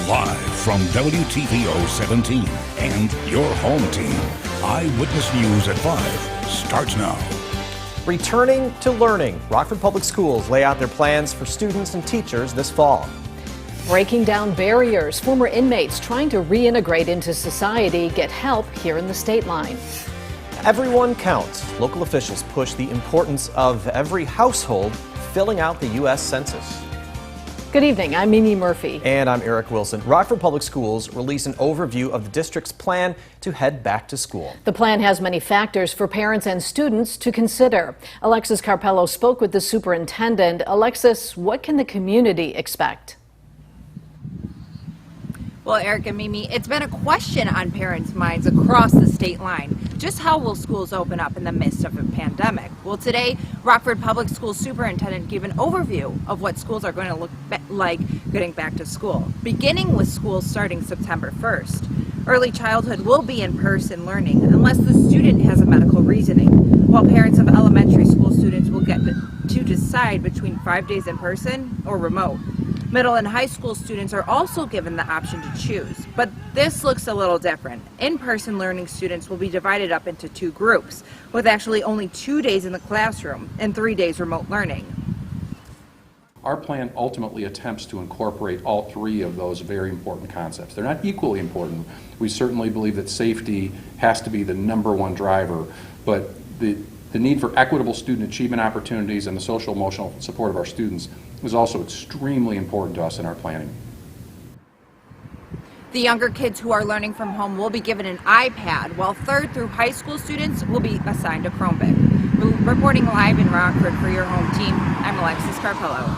Live from WTVO 17 and your home team, Eyewitness News at 5 starts now. Returning to learning, Rockford Public Schools lay out their plans for students and teachers this fall. Breaking down barriers, former inmates trying to reintegrate into society get help here in the state line. Everyone counts. Local officials push the importance of every household filling out the U.S. Census. Good evening, I'm Mimi Murphy. And I'm Eric Wilson. Rockford Public Schools released an overview of the district's plan to head back to school. The plan has many factors for parents and students to consider. Alexis Carpello spoke with the superintendent. Alexis, what can the community expect? Well, Eric and Mimi, it's been a question on parents' minds across the state line. Just how will schools open up in the midst of a pandemic? Well, today, Rockford Public Schools superintendent gave an overview of what schools are going to look like getting back to school, beginning with schools starting September 1st. Early childhood will be in-person learning unless the student has a medical reasoning, while parents of elementary school students will get to decide between 5 days in person or remote. Middle and high school students are also given the option to choose, but this looks a little different. In-person learning students will be divided up into two groups, with actually only 2 days in the classroom and 3 days remote learning. Our plan ultimately attempts to incorporate all three of those very important concepts. They're not equally important. We certainly believe that safety has to be the #1 driver, but the need for equitable student achievement opportunities and the social emotional support of our students is also extremely important to us in our planning. The younger kids who are learning from home will be given an iPad, while 3rd through high school students will be assigned a Chromebook. Reporting live in Rockford for your home team, I'm Alexis Carpello.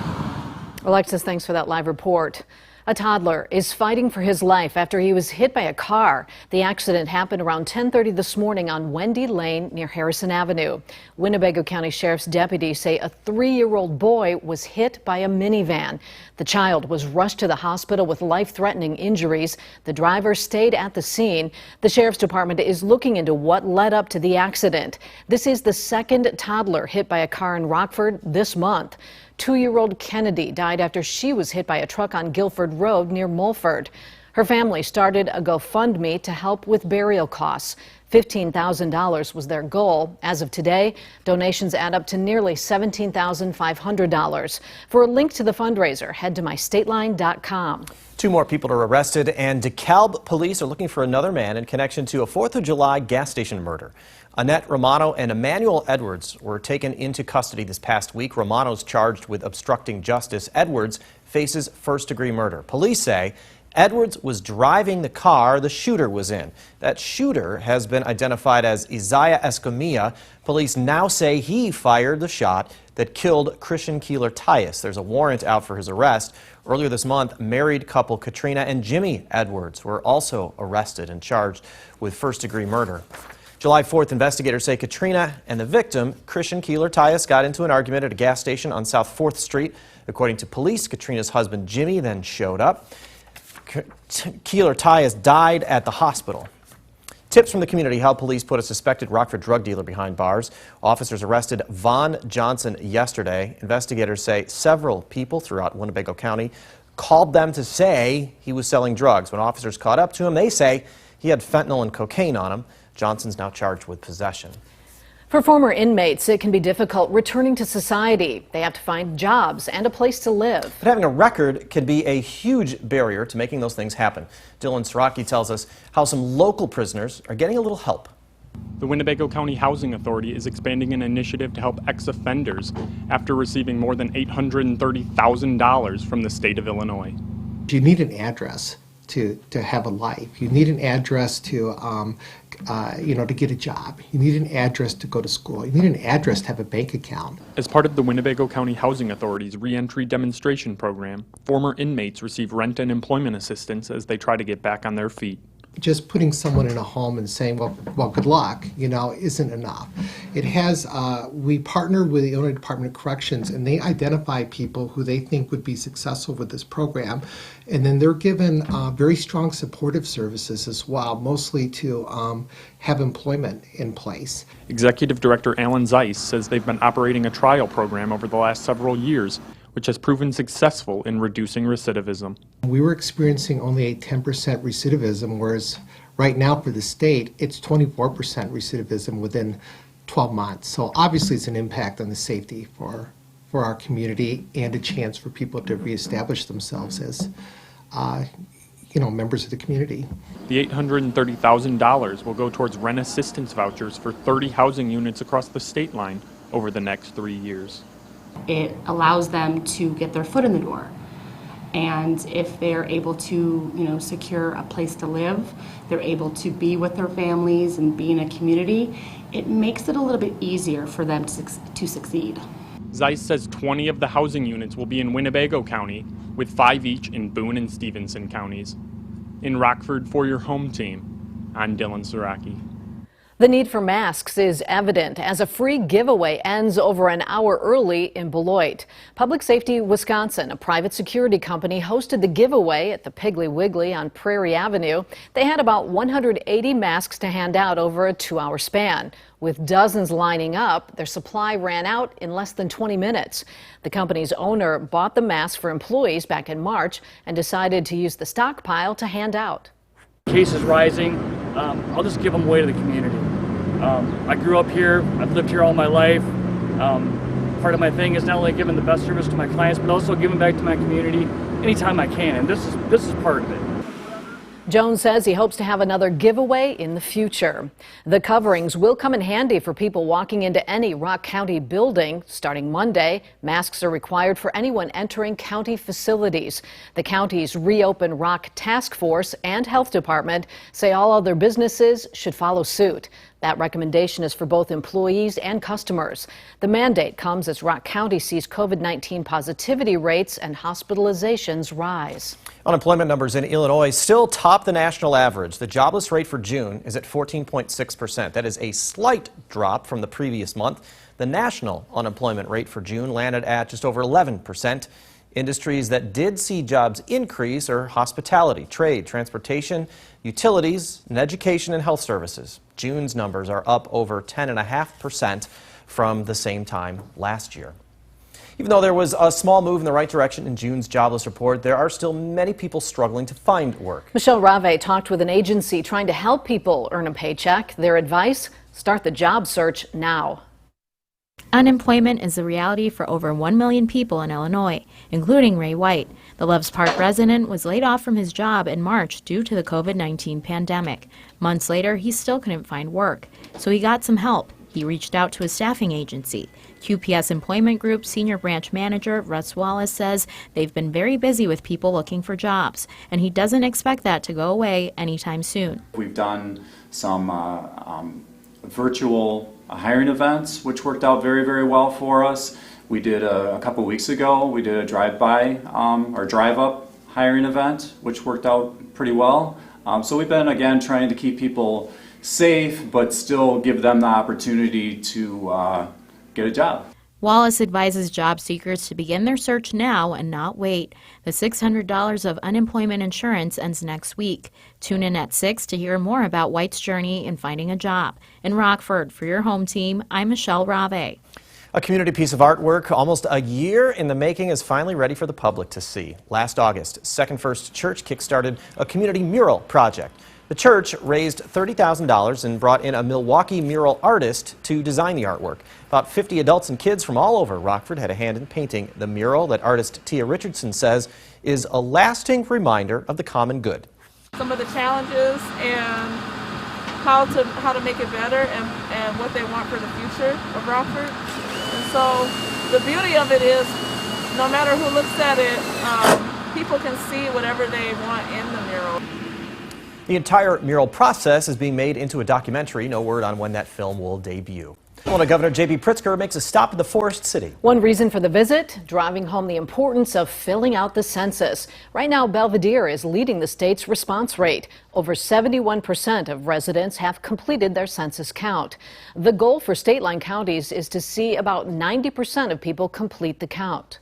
Alexis, thanks for that live report. A toddler is fighting for his life after he was hit by a car. The accident happened around 10:30 this morning on Wendy Lane near Harrison Avenue. Winnebago County Sheriff's deputies say a 3-year-old boy was hit by a minivan. The child was rushed to the hospital with life-threatening injuries. The driver stayed at the scene. The Sheriff's Department is looking into what led up to the accident. This is the second toddler hit by a car in Rockford this month. 2-year-old Kennedy died after she was hit by a truck on Guilford Road near Mulford. Her family started a GoFundMe to help with burial costs. $15,000 was their goal. As of today, donations add up to nearly $17,500. For a link to the fundraiser, head to mystateline.com. 2 more people are arrested, and DeKalb police are looking for another man in connection to a 4th of July gas station murder. Annette Romano and Emmanuel Edwards were taken into custody this past week. Romano's charged with obstructing justice. Edwards faces first-degree murder. Police say Edwards was driving the car the shooter was in. That shooter has been identified as Isaiah Escamilla. Police now say he fired the shot that killed Christian Keeler-Tyus. There's a warrant out for his arrest. Earlier this month, married couple Katrina and Jimmy Edwards were also arrested and charged with first-degree murder. July 4th, investigators say Katrina and the victim, Christian Keeler-Tyus, got into an argument at a gas station on South 4th Street. According to police, Katrina's husband Jimmy then showed up. Keeler-Tyus died at the hospital. Tips from the community helped police put a suspected Rockford drug dealer behind bars. Officers arrested Vaughn Johnson yesterday. Investigators say several people throughout Winnebago County called them to say he was selling drugs. When officers caught up to him, they say he had fentanyl and cocaine on him. Johnson's now charged with possession. For former inmates, it can be difficult returning to society. They have to find jobs and a place to live. But having a record can be a huge barrier to making those things happen. Dylan Siraki tells us how some local prisoners are getting a little help. The Winnebago County Housing Authority is expanding an initiative to help ex-offenders after receiving more than $830,000 from the state of Illinois. You need an address to have a life. You need an address to to get a job. You need an address to go to school. You need an address to have a bank account. As part of the Winnebago County Housing Authority's Reentry demonstration program, former inmates receive rent and employment assistance as they try to get back on their feet. Just putting someone in a home and saying, well, good luck, isn't enough. It has, we partner with the Illinois Department of Corrections, and they identify people who they think would be successful with this program. And then they're given very strong supportive services as well, mostly to have employment in place. Executive Director Alan Zeiss says they've been operating a trial program over the last several years which has proven successful in reducing recidivism. We were experiencing only a 10% recidivism, whereas right now for the state, it's 24% recidivism within 12 months. So obviously it's an impact on the safety for our community and a chance for people to reestablish themselves as members of the community. The $830,000 will go towards rent assistance vouchers for 30 housing units across the state line over the next 3 years. It allows them to get their foot in the door. And if they're able to, secure a place to live, they're able to be with their families and be in a community, it makes it a little bit easier for them to succeed. Zeiss says 20 of the housing units will be in Winnebago County, with 5 each in Boone and Stevenson counties. In Rockford, for your home team, I'm Dylan Saraki. The need for masks is evident as a free giveaway ends over an hour early in Beloit. Public Safety Wisconsin, a private security company, hosted the giveaway at the Piggly Wiggly on Prairie Avenue. They had about 180 masks to hand out over a 2-hour span. With dozens lining up, their supply ran out in less than 20 minutes. The company's owner bought the masks for employees back in March and decided to use the stockpile to hand out. Cases rising, I'll just give them away to the community. I grew up here, I've lived here all my life. Part of my thing is not only giving the best service to my clients, but also giving back to my community anytime I can, and this is part of it. Jones says he hopes to have another giveaway in the future. The coverings will come in handy for people walking into any Rock County building. Starting Monday, masks are required for anyone entering county facilities. The county's Reopen Rock Task Force and Health Department say all other businesses should follow suit. That recommendation is for both employees and customers. The mandate comes as Rock County sees COVID-19 positivity rates and hospitalizations rise. Unemployment numbers in Illinois still top the national average. The jobless rate for June is at 14.6%. That is a slight drop from the previous month. The national unemployment rate for June landed at just over 11%. Industries that did see jobs increase are hospitality, trade, transportation, utilities, and education and health services. June's numbers are up over 10.5% from the same time last year. Even though there was a small move in the right direction in June's jobless report, there are still many people struggling to find work. Michelle Rave talked with an agency trying to help people earn a paycheck. Their advice: start the job search now. Unemployment is the reality for over 1 million people in Illinois, including Ray White. The Loves Park resident was laid off from his job in March due to the COVID-19 pandemic. Months later, he still couldn't find work, so he got some help. He reached out to a staffing agency. QPS Employment Group Senior Branch Manager Russ Wallace says they've been very busy with people looking for jobs, and he doesn't expect that to go away anytime soon. We've done some virtual hiring events, which worked out very, very well for us. We did a couple weeks ago, we did a drive-by or drive-up hiring event, which worked out pretty well. So we've been, again, trying to keep people safe, but still give them the opportunity to get a job. Wallace advises job seekers to begin their search now and not wait. The $600 of unemployment insurance ends next week. Tune in at 6 to hear more about White's journey in finding a job. In Rockford, for your home team, I'm Michelle Rave. A community piece of artwork almost a year in the making is finally ready for the public to see. Last August, Second First Church kickstarted a community mural project. The church raised $30,000 and brought in a Milwaukee mural artist to design the artwork. About 50 adults and kids from all over Rockford had a hand in painting the mural that artist Tia Richardson says is a lasting reminder of the common good. Some of the challenges and how to make it better and what they want for the future of Rockford. And so the beauty of it is no matter who looks at it, people can see whatever they want in the mural. The entire mural process is being made into a documentary. No word on when that film will debut. Florida Governor J.B. Pritzker makes a stop in the Forest City. One reason for the visit, driving home the importance of filling out the census. Right now, Belvedere is leading the state's response rate. Over 71% of residents have completed their census count. The goal for state-line counties is to see about 90% of people complete the count.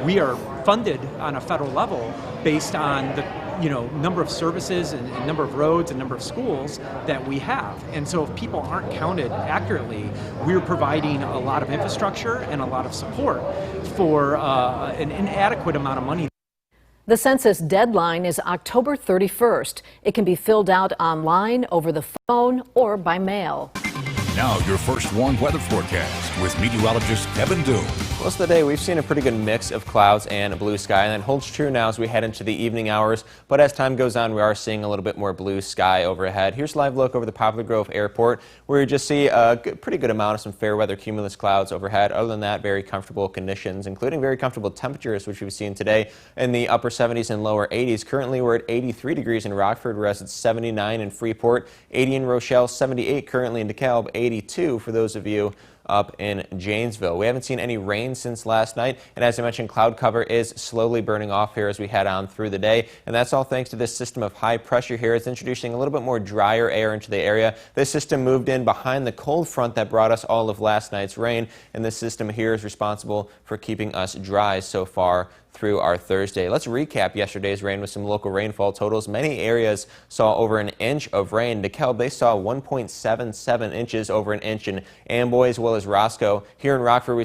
We are funded on a federal level based on the number of services and number of roads and number of schools that we have. And so if people aren't counted accurately, we're providing a lot of infrastructure and a lot of support for an inadequate amount of money. The census deadline is October 31st. It can be filled out online, over the phone, or by mail. Now your first warned weather forecast with meteorologist Kevin Doom. Most of the day we've seen a pretty good mix of clouds and a blue sky, and that holds true now as we head into the evening hours. But as time goes on, we are seeing a little bit more blue sky overhead. Here's a live look over the Poplar Grove Airport, where you just see a pretty good amount of some fair weather cumulus clouds overhead. Other than that, very comfortable conditions, including very comfortable temperatures, which we've seen today in the upper 70s and lower 80s. Currently, we're at 83 degrees in Rockford, whereas it's 79 in Freeport, 80 in Rochelle, 78 currently in DeKalb, 82 for those of you up in Janesville. We haven't seen any rain since last night, and as I mentioned, cloud cover is slowly burning off here as we head on through the day, and that's all thanks to this system of high pressure here. It's introducing a little bit more drier air into the area. This system moved in behind the cold front that brought us all of last night's rain, and this system here is responsible for keeping us dry so far through our Thursday. Let's recap yesterday's rain with some local rainfall totals. Many areas saw over an inch of rain. DeKalb, they saw 1.77 inches, over an inch in Amboy as well as Roscoe. Here in Rockford,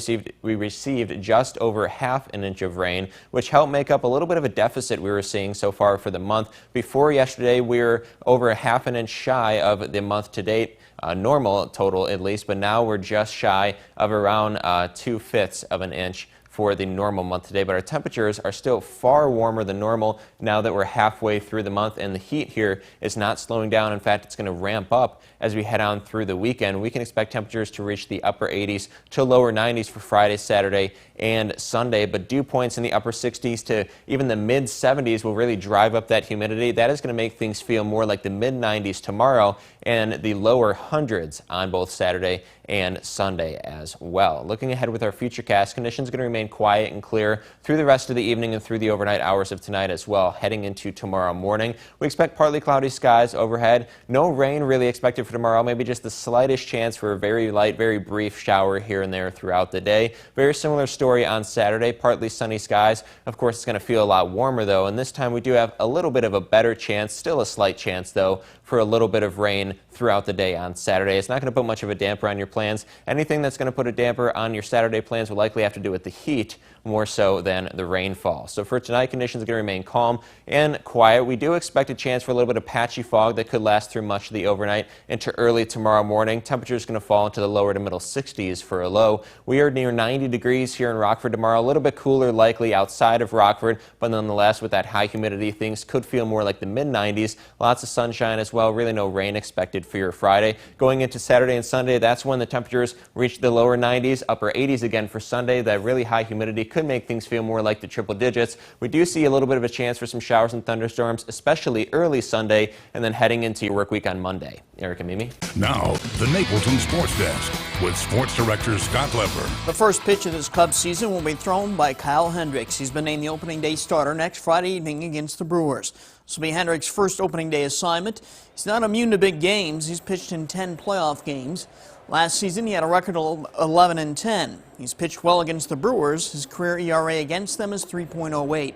we received just over half an inch of rain, which helped make up a little bit of a deficit we were seeing so far for the month. Before yesterday, we were over a half an inch shy of the month to date normal total at least, but now we're just shy of around 2/5 of an inch for the normal month today, but our temperatures are still far warmer than normal now that we're halfway through the month, and the heat here is not slowing down. In fact, it's going to ramp up as we head on through the weekend. We can expect temperatures to reach the upper 80s to lower 90s for Friday, Saturday, and Sunday, but dew points in the upper 60s to even the mid 70s will really drive up that humidity. That is going to make things feel more like the mid 90s tomorrow and the lower hundreds on both Saturday and Sunday as well. Looking ahead with our futurecast, conditions are going to remain quiet and clear through the rest of the evening and through the overnight hours of tonight as well. Heading into tomorrow morning, we expect partly cloudy skies overhead. No rain really expected for tomorrow, maybe just the slightest chance for a very light, very brief shower here and there throughout the day. Very similar story on Saturday, partly sunny skies. Of course, it's going to feel a lot warmer though, and this time we do have a little bit of a better chance, still a slight chance though, for a little bit of rain throughout the day on Saturday. It's not going to put much of a damper on your plans. Anything that's going to put a damper on your Saturday plans will likely have to do with the heat more so than the rainfall. So for tonight, conditions are going to remain calm and quiet. We do expect a chance for a little bit of patchy fog that could last through much of the overnight into early tomorrow morning. Temperatures going to fall into the lower to middle 60s for a low. We are near 90 degrees here in Rockford tomorrow. A little bit cooler likely outside of Rockford, but nonetheless with that high humidity, things could feel more like the mid 90s. Lots of sunshine as well. Really no rain expected for your Friday. Going into Saturday and Sunday, that's when the temperatures reach the lower 90s, upper 80s again for Sunday. That really high humidity could make things feel more like the triple digits. We do see a little bit of a chance for some showers and thunderstorms, especially early Sunday, and then heading into your work week on Monday. Eric and Mimi. Now, the Napleton Sports Desk with Sports Director Scott Lepper. The first pitch of this Cubs season will be thrown by Kyle Hendricks. He's been named the opening day starter next Friday evening against the Brewers. This will be Hendricks' first opening day assignment. He's not immune to big games. He's pitched in 10 playoff games. Last season, he had a record of 11-10. He's pitched well against the Brewers. His career ERA against them is 3.08.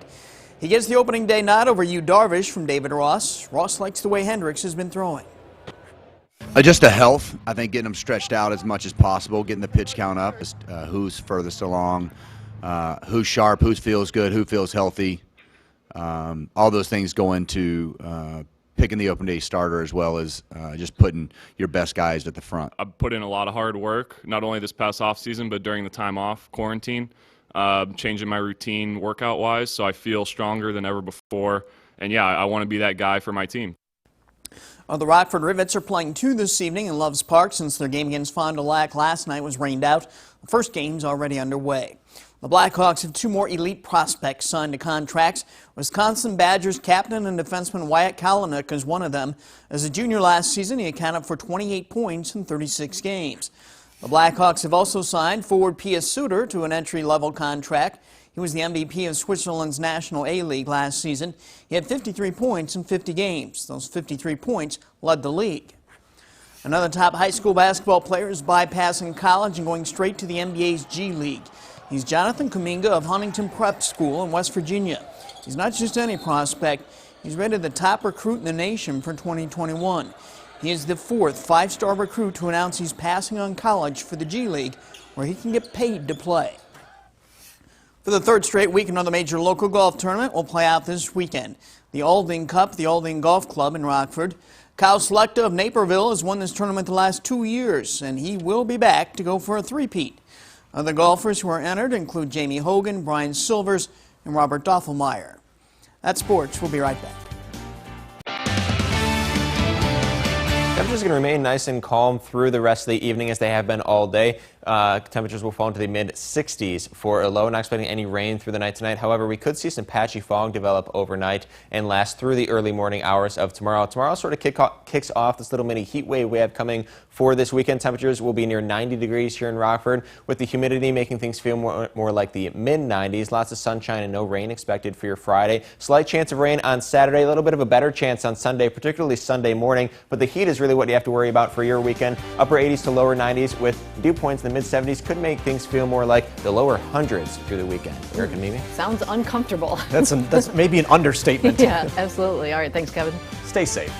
He gets the opening day nod over Yu Darvish from David Ross. Ross likes the way Hendricks has been throwing. Just a health. I think getting them stretched out as much as possible, getting the pitch count up, who's furthest along, who's sharp, who feels good, who feels healthy. All those things go into picking the open day starter, as well as just putting your best guys at the front. I've put in a lot of hard work, not only this past off season, but during the time off, quarantine, changing my routine workout-wise, so I feel stronger than ever before. And yeah, I want to be that guy for my team. The Rockford Rivets are playing 2 this evening in Loves Park since their game against Fond du Lac last night was rained out. The first game's already underway. The Blackhawks have 2 more elite prospects signed to contracts. Wisconsin Badgers captain and defenseman Wyatt Kalanick is one of them. As a junior last season, he accounted for 28 points in 36 games. The Blackhawks have also signed forward Pia Suter to an entry-level contract. He was the MVP of Switzerland's National A-League last season. He had 53 points in 50 games. Those 53 points led the league. Another top high school basketball player is bypassing college and going straight to the NBA's G League. He's Jonathan Kuminga of Huntington Prep School in West Virginia. He's not just any prospect. He's rated the top recruit in the nation for 2021. He is the 4th five-star recruit to announce he's passing on college for the G League, where he can get paid to play. For the 3rd straight week, another major local golf tournament will play out this weekend. The Alding Cup, the Alding Golf Club in Rockford. Kyle Selecta of Naperville has won this tournament the last 2 years, and he will be back to go for a three-peat. Other golfers who are entered include Jamie Hogan, Brian Silvers, and Robert Doffelmeyer. That's sports. We'll be right back. Temperatures are going to remain nice and calm through the rest of the evening as they have been all day. Temperatures will fall into the mid-60s for a low. Not expecting any rain through the night tonight. However, we could see some patchy fog develop overnight and last through the early morning hours of tomorrow. Tomorrow sort of kicks off this little mini heat wave we have coming for this weekend. Temperatures will be near 90 degrees here in Rockford, with the humidity making things feel more like the mid-90s. Lots of sunshine and no rain expected for your Friday. Slight chance of rain on Saturday, a little bit of a better chance on Sunday, particularly Sunday morning. But the heat is really what you have to worry about for your weekend. Upper 80s to lower 90s with dew points in the mid-70s could make things feel more like the lower hundreds through the weekend. Eric and Mimi? Sounds uncomfortable. That's maybe an understatement. Yeah, absolutely. All right, thanks, Kevin. Stay safe.